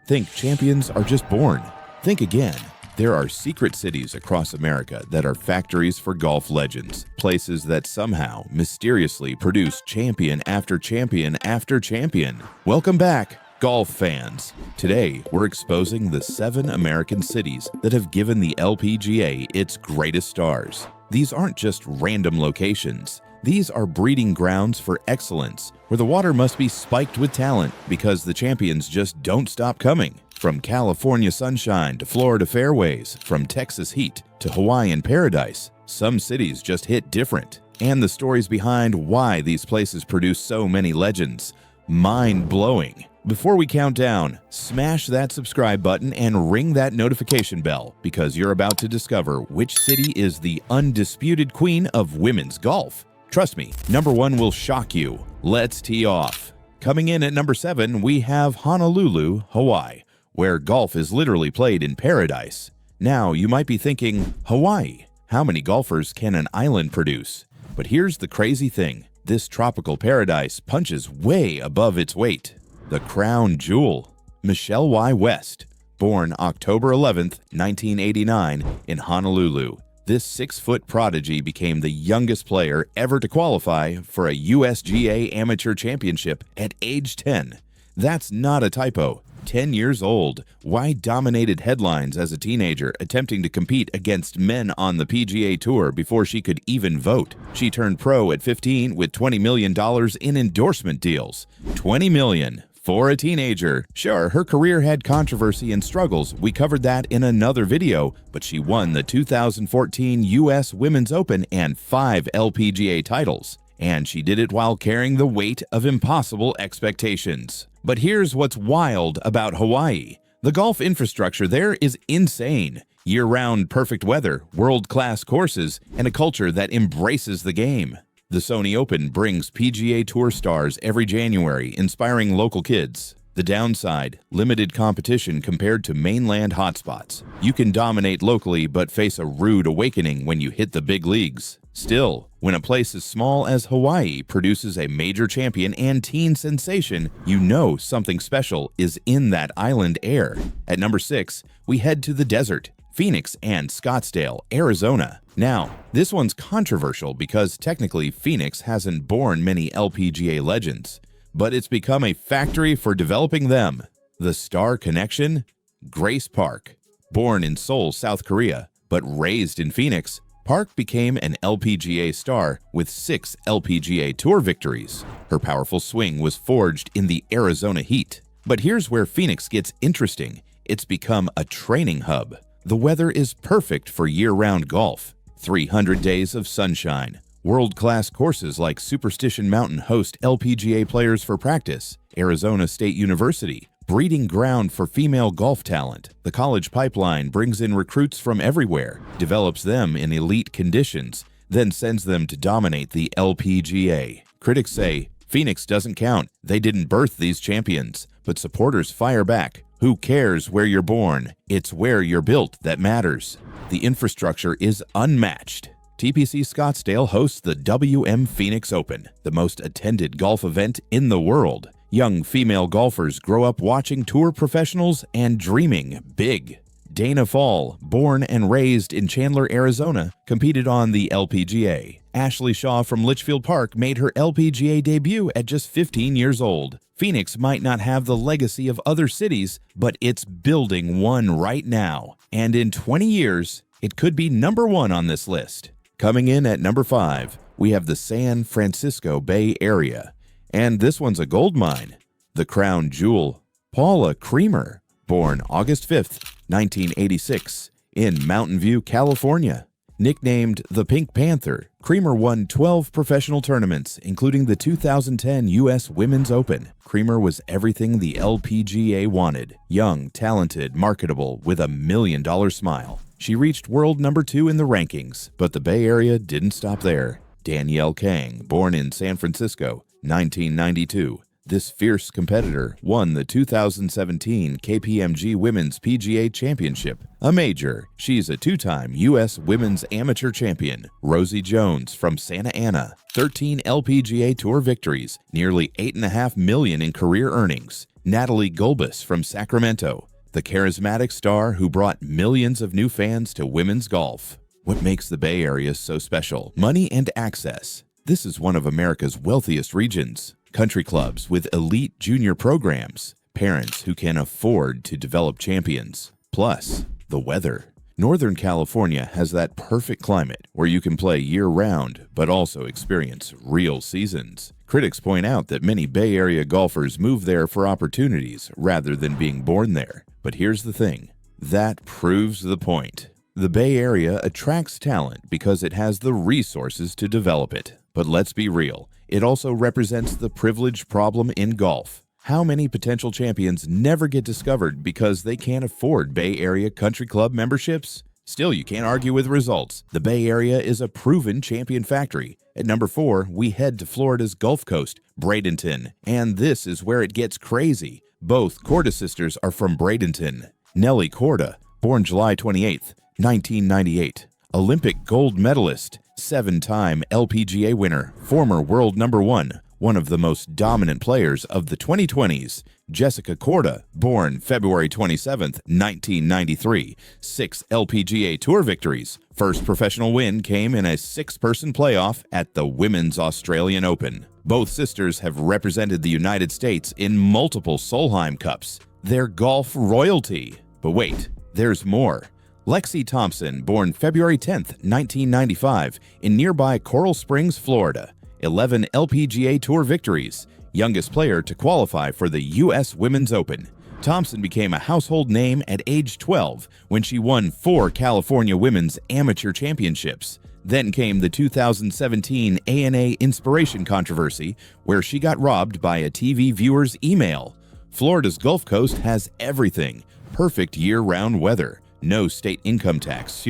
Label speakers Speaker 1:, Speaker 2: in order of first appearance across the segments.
Speaker 1: Think champions are just born. Think again. There are secret cities across America that are factories for golf legends, places that somehow mysteriously produce champion after champion after champion. Welcome back, golf fans. Today, we're exposing the 7 American cities that have given the LPGA its greatest stars. These aren't just random locations. These are breeding grounds for excellence, where the water must be spiked with talent because the champions just don't stop coming. From California sunshine to Florida fairways, from Texas heat to Hawaiian paradise, some cities just hit different. And the stories behind why these places produce so many legends. Mind-blowing. Before we count down, smash that subscribe button and ring that notification bell because you're about to discover which city is the undisputed queen of women's golf. Trust me, number 1 will shock you. Let's tee off. Coming in at number 7, we have Honolulu, Hawaii, where golf is literally played in paradise. Now, you might be thinking, Hawaii, how many golfers can an island produce? But here's the crazy thing. This tropical paradise punches way above its weight. The crown jewel, Michelle Y. West, born October 11th, 1989 in Honolulu. This 6-foot prodigy became the youngest player ever to qualify for a USGA Amateur Championship at age 10. That's not a typo. 10 years old, Y dominated headlines as a teenager, attempting to compete against men on the PGA Tour before she could even vote. She turned pro at 15 with $20 million in endorsement deals. $20 million for a teenager. Sure, her career had controversy and struggles. We covered that in another video, but she won the 2014 U.S. Women's Open and 5 LPGA titles. And she did it while carrying the weight of impossible expectations. But here's what's wild about Hawaii. The golf infrastructure there is insane. Year-round perfect weather, world-class courses, and a culture that embraces the game. The Sony Open brings PGA Tour stars every January, inspiring local kids. The downside, limited competition compared to mainland hotspots. You can dominate locally but face a rude awakening when you hit the big leagues. Still, when a place as small as Hawaii produces a major champion and teen sensation, you know something special is in that island air. At number 6, we head to the desert, Phoenix and Scottsdale, Arizona. Now, this one's controversial because technically Phoenix hasn't borne many LPGA legends, but it's become a factory for developing them. The star connection? Grace Park. Born in Seoul, South Korea, but raised in Phoenix, Park became an LPGA star with 6 LPGA Tour victories. Her powerful swing was forged in the Arizona heat. But here's where Phoenix gets interesting. It's become a training hub. The weather is perfect for year-round golf. 300 days of sunshine. World-class courses like Superstition Mountain host LPGA players for practice. Arizona State University, breeding ground for female golf talent. The college pipeline brings in recruits from everywhere, develops them in elite conditions, then sends them to dominate the LPGA. Critics say, Phoenix doesn't count. They didn't birth these champions. But supporters fire back. Who cares where you're born? It's where you're built that matters. The infrastructure is unmatched. TPC Scottsdale hosts the WM Phoenix Open, the most attended golf event in the world. Young female golfers grow up watching tour professionals and dreaming big. Dana Fall, born and raised in Chandler, Arizona, competed on the LPGA. Ashley Shaw from Litchfield Park made her LPGA debut at just 15 years old. Phoenix might not have the legacy of other cities, but it's building one right now. And in 20 years, it could be number 1 on this list. Coming in at number 5, we have the San Francisco Bay Area. And this one's a gold mine. The crown jewel, Paula Creamer, born August 5th, 1986, in Mountain View, California. Nicknamed the Pink Panther, Creamer won 12 professional tournaments, including the 2010 U.S. Women's Open. Creamer was everything the LPGA wanted. Young, talented, marketable, with a $1 million smile. She reached world number 2 in the rankings, but the Bay Area didn't stop there. Danielle Kang, born in San Francisco, 1992. This fierce competitor won the 2017 KPMG Women's PGA Championship, a major. She's a two-time U.S. Women's Amateur Champion. Rosie Jones from Santa Ana, 13 LPGA Tour victories, nearly $8.5 million in career earnings. Natalie Gulbis from Sacramento, the charismatic star who brought millions of new fans to women's golf. What makes the Bay Area so special? Money and access. This is one of America's wealthiest regions. Country clubs with elite junior programs. Parents who can afford to develop champions. Plus, the weather. Northern California has that perfect climate where you can play year-round but also experience real seasons. Critics point out that many Bay Area golfers move there for opportunities rather than being born there. But here's the thing. That proves the point. The Bay Area attracts talent because it has the resources to develop it. But let's be real. It also represents the privilege problem in golf. How many potential champions never get discovered because they can't afford Bay Area country club memberships? Still, you can't argue with results. The Bay Area is a proven champion factory. At number 4, we head to Florida's Gulf Coast, Bradenton. And this is where it gets crazy. Both Korda sisters are from Bradenton. Nelly Korda, born July 28, 1998. Olympic gold medalist, 7-time LPGA winner, former world number 1, one of the most dominant players of the 2020s. Jessica Korda, born February 27, 1993, 6 LPGA Tour victories. First professional win came in a 6-person playoff at the Women's Australian Open. Both sisters have represented the United States in multiple Solheim Cups. They're golf royalty. But wait, there's more. Lexi Thompson, born February 10, 1995, in nearby Coral Springs, Florida. 11 LPGA Tour victories, youngest player to qualify for the U.S. Women's Open. Thompson became a household name at age 12 when she won 4 California Women's Amateur Championships. Then came the 2017 ANA Inspiration controversy, where she got robbed by a TV viewer's email. Florida's Gulf Coast has everything. Perfect year-round weather. No state income tax,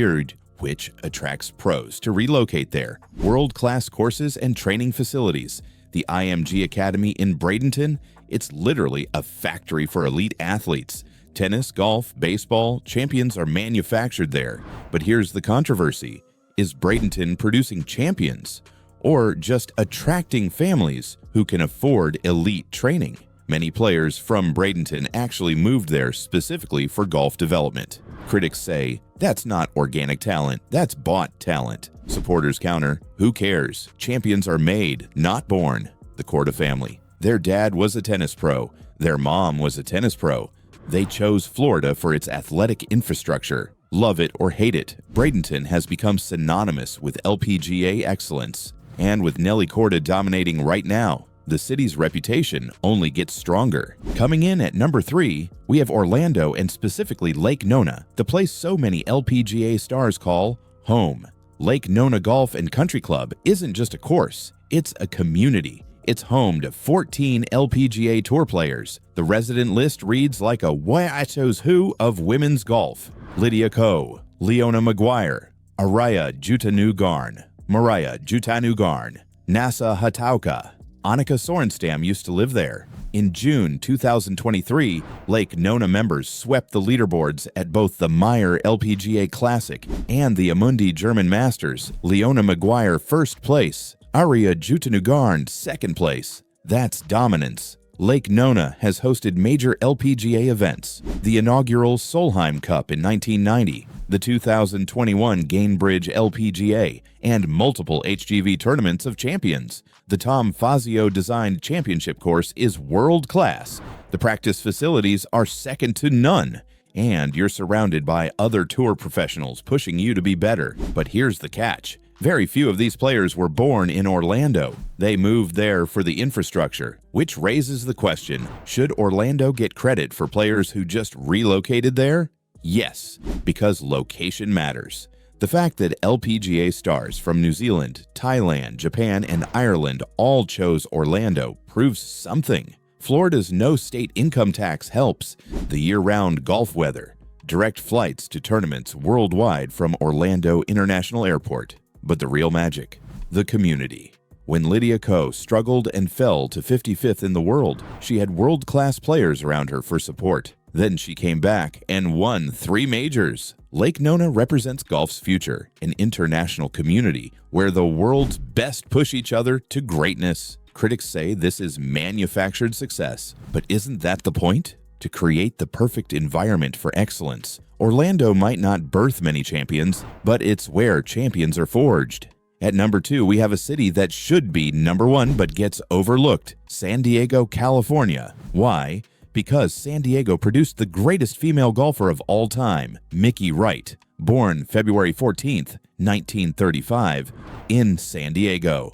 Speaker 1: which attracts pros to relocate there. World-class courses and training facilities. The IMG Academy in Bradenton, it's literally a factory for elite athletes. Tennis, golf, baseball, champions are manufactured there. But here's the controversy. Is Bradenton producing champions? Or just attracting families who can afford elite training? Many players from Bradenton actually moved there specifically for golf development. Critics say, that's not organic talent, that's bought talent. Supporters counter, who cares? Champions are made, not born. The Korda family. Their dad was a tennis pro. Their mom was a tennis pro. They chose Florida for its athletic infrastructure. Love it or hate it, Bradenton has become synonymous with LPGA excellence. And with Nelly Korda dominating right now, the city's reputation only gets stronger. Coming in at number 3, we have Orlando and specifically Lake Nona, the place so many LPGA stars call home. Lake Nona Golf and Country Club isn't just a course, it's a community. It's home to 14 LPGA Tour players. The resident list reads like a who's who of women's golf. Lydia Ko, Leona Maguire, Araya Jutanugarn, Mariah Jutanugarn, Nasa Hatauka. Annika Sorenstam used to live there. In June 2023, Lake Nona members swept the leaderboards at both the Meyer LPGA Classic and the Amundi German Masters. Leona Maguire first place, Aria Jutanugarn second place. That's dominance. Lake Nona has hosted major LPGA events, the inaugural Solheim Cup in 1990, the 2021 Gainbridge LPGA, and multiple HGV Tournaments of Champions. The Tom Fazio-designed championship course is world-class. The practice facilities are second to none. And you're surrounded by other tour professionals pushing you to be better. But here's the catch. Very few of these players were born in Orlando. They moved there for the infrastructure, which raises the question, should Orlando get credit for players who just relocated there? Yes, because location matters. The fact that LPGA stars from New Zealand, Thailand, Japan, and Ireland all chose Orlando proves something. Florida's no state income tax helps. The year-round golf weather. Direct flights to tournaments worldwide from Orlando International Airport. But the real magic, the community. When Lydia Ko struggled and fell to 55th in the world, she had world-class players around her for support. Then she came back and won 3 majors. Lake Nona represents golf's future, an international community where the world's best push each other to greatness. Critics say this is manufactured success, but isn't that the point? To create the perfect environment for excellence. Orlando might not birth many champions, but it's where champions are forged. At number 2, we have a city that should be number 1 but gets overlooked, San Diego, California. Why? Because San Diego produced the greatest female golfer of all time, Mickey Wright, born February 14th, 1935, in San Diego.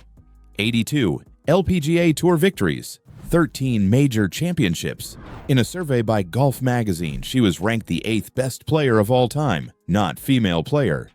Speaker 1: 82. LPGA Tour victories, 13 major championships. In a survey by Golf Magazine, she was ranked the 8th best player of all time, not female player,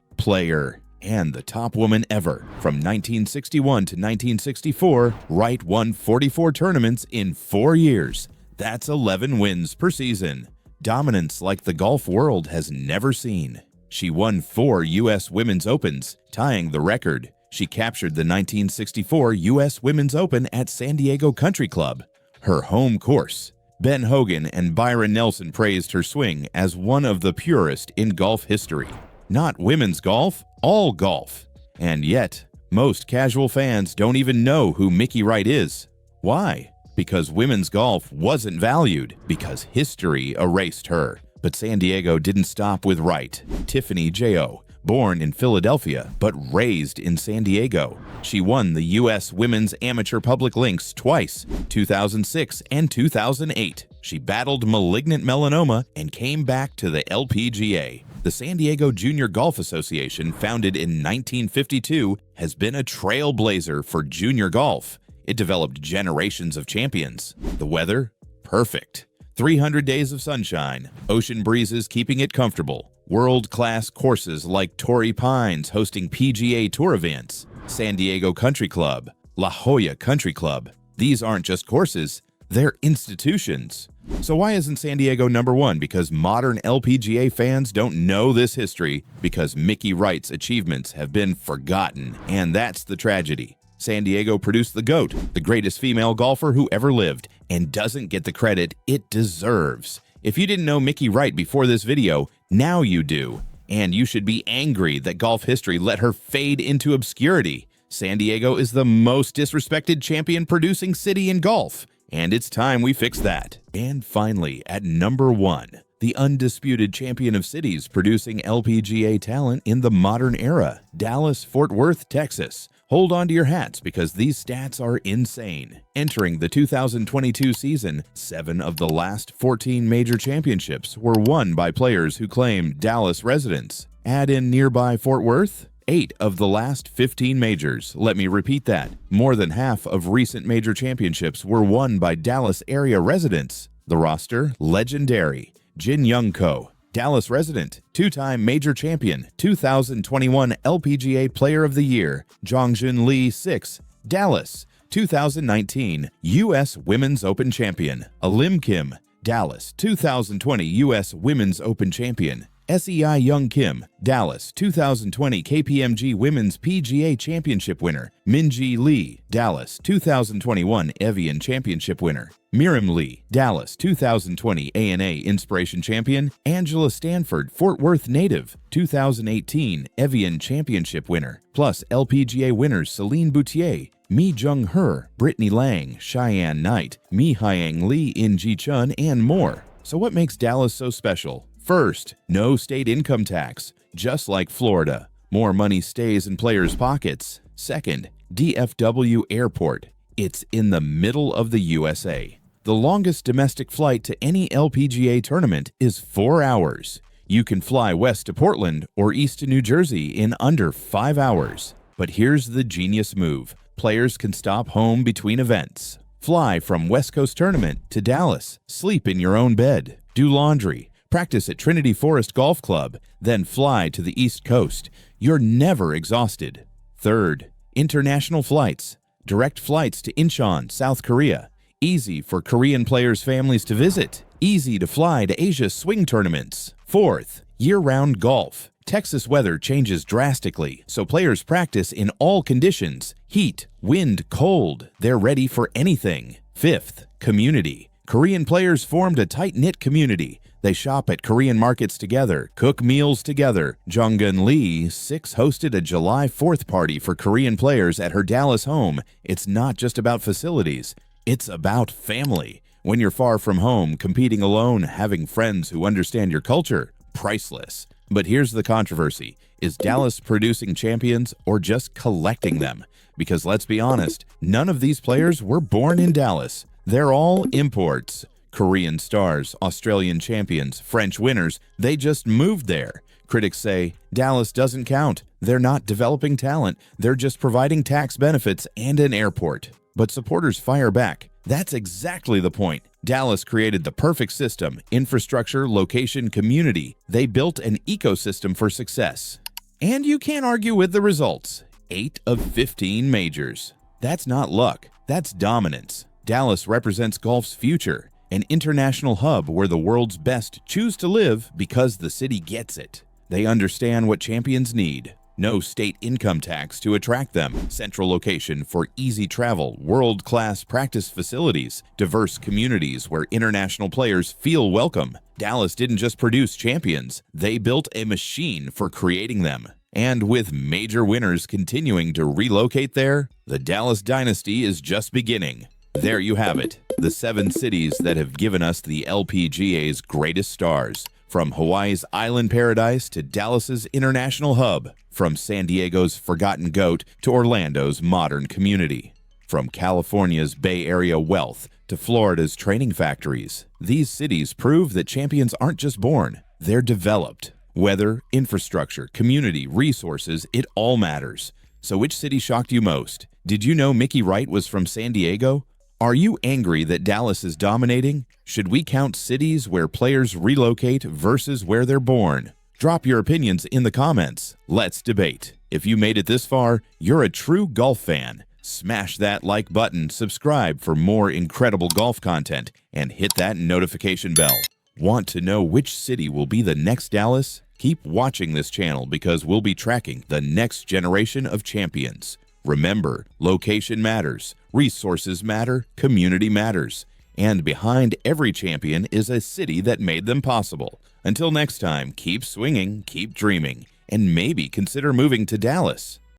Speaker 1: and the top woman ever. From 1961 to 1964, Wright won 44 tournaments in 4 years. That's 11 wins per season. Dominance like the golf world has never seen. She won 4 U.S. Women's Opens, tying the record. She captured the 1964 U.S. Women's Open at San Diego Country Club, her home course. Ben Hogan and Byron Nelson praised her swing as one of the purest in golf history. Not women's golf, all golf. And yet, most casual fans don't even know who Mickey Wright is. Why? Because women's golf wasn't valued, because history erased her. But San Diego didn't stop with Wright. Tiffany J.O., born in Philadelphia but raised in San Diego. She won the U.S. Women's Amateur Public Links twice, 2006 and 2008. She battled malignant melanoma and came back to the LPGA. The San Diego Junior Golf Association, founded in 1952, has been a trailblazer for junior golf. It developed generations of champions. The weather? Perfect. 300 days of sunshine, ocean breezes keeping it comfortable, world-class courses like Torrey Pines hosting PGA Tour events, San Diego Country Club, La Jolla Country Club. These aren't just courses, they're institutions. So why isn't San Diego number 1? Because modern LPGA fans don't know this history, because Mickey Wright's achievements have been forgotten, and that's the tragedy. San Diego produced the GOAT, the greatest female golfer who ever lived, and doesn't get the credit it deserves. If you didn't know Mickey Wright before this video, now you do. And you should be angry that golf history let her fade into obscurity. San Diego is the most disrespected champion-producing city in golf, and it's time we fix that. And finally, at number 1, the undisputed champion of cities producing LPGA talent in the modern era, Dallas-Fort Worth, Texas. Hold on to your hats because these stats are insane. Entering the 2022 season, 7 of the last 14 major championships were won by players who claim Dallas residence. Add in nearby Fort Worth, 8 of the last 15 majors. Let me repeat that. More than half of recent major championships were won by Dallas area residents. The roster, legendary. Jin Young Ko, Dallas resident, 2-time major champion, 2021 LPGA Player of the Year. Jongjun Lee 6, Dallas, 2019 U.S. Women's Open champion. Alim Kim, Dallas, 2020 U.S. Women's Open champion. SEI Young Kim, Dallas, 2020 KPMG Women's PGA Championship winner. Minji Lee, Dallas, 2021 Evian Championship winner. Miriam Lee, Dallas, 2020 ANA Inspiration Champion. Angela Stanford, Fort Worth native, 2018 Evian Championship winner. Plus LPGA winners Celine Boutier, Mi Jung Her, Brittany Lang, Cheyenne Knight, Mi Hyang Lee, In Ji Chun, and more. So what makes Dallas so special? First, no state income tax, just like Florida. More money stays in players' pockets. Second, DFW Airport. It's in the middle of the USA. The longest domestic flight to any LPGA tournament is 4 hours. You can fly west to Portland or east to New Jersey in under 5 hours. But here's the genius move. Players can stop home between events. Fly from West Coast Tournament to Dallas. Sleep in your own bed. Do laundry. Practice at Trinity Forest Golf Club, then fly to the East Coast. You're never exhausted. Third, international flights. Direct flights to Incheon, South Korea. Easy for Korean players' families to visit. Easy to fly to Asia swing tournaments. Fourth, year-round golf. Texas weather changes drastically, so players practice in all conditions: heat, wind, cold. They're ready for anything. Fifth, community. Korean players formed a tight-knit community. They shop at Korean markets together, cook meals together. Jonggun Lee, 6, hosted a July 4th party for Korean players at her Dallas home. It's not just about facilities, it's about family. When you're far from home, competing alone, having friends who understand your culture, priceless. But here's the controversy. Is Dallas producing champions or just collecting them? Because let's be honest, none of these players were born in Dallas. They're all imports. Korean stars, Australian champions, French winners, they just moved there. Critics say, Dallas doesn't count. They're not developing talent. They're just providing tax benefits and an airport. But supporters fire back. That's exactly the point. Dallas created the perfect system: infrastructure, location, community. They built an ecosystem for success. And you can't argue with the results. 8 of 15 majors. That's not luck. That's dominance. Dallas represents golf's future, an international hub where the world's best choose to live because the city gets it. They understand what champions need. No state income tax to attract them, central location for easy travel, world-class practice facilities, diverse communities where international players feel welcome. Dallas didn't just produce champions, they built a machine for creating them. And with major winners continuing to relocate there, the Dallas dynasty is just beginning. There you have it, the 7 cities that have given us the LPGA's greatest stars. From Hawaii's island paradise to Dallas's international hub. From San Diego's forgotten goat to Orlando's modern community. From California's Bay Area wealth to Florida's training factories. These cities prove that champions aren't just born, they're developed. Weather, infrastructure, community, resources, it all matters. So which city shocked you most? Did you know Mickey Wright was from San Diego? Are you angry that Dallas is dominating? Should we count cities where players relocate versus where they're born? Drop your opinions in the comments. Let's debate. If you made it this far, you're a true golf fan. Smash that like button, subscribe for more incredible golf content, and hit that notification bell. Want to know which city will be the next Dallas? Keep watching this channel because we'll be tracking the next generation of champions. Remember, location matters, resources matter, community matters. And behind every champion is a city that made them possible. Until next time, keep swinging, keep dreaming, and maybe consider moving to Dallas.